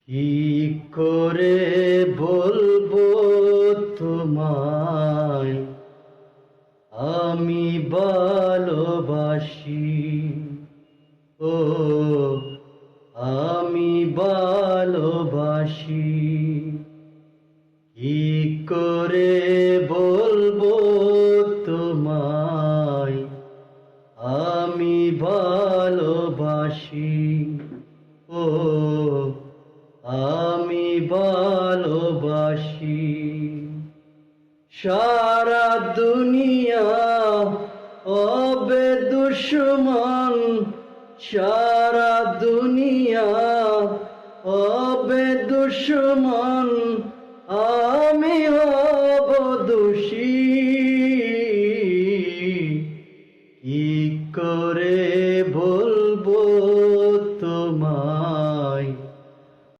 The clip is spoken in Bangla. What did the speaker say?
কি করে বলবো তোমায় আমি ভালোবাসি। ও আমি ভালোবাসি। কি করে বলবো তোমায় আমি ভালোবাসি। ও আমি ভালোবাসি। সারা দুনিয়া হবে দুশমন, সারা দুনিয়া হবে দুশমন, আমি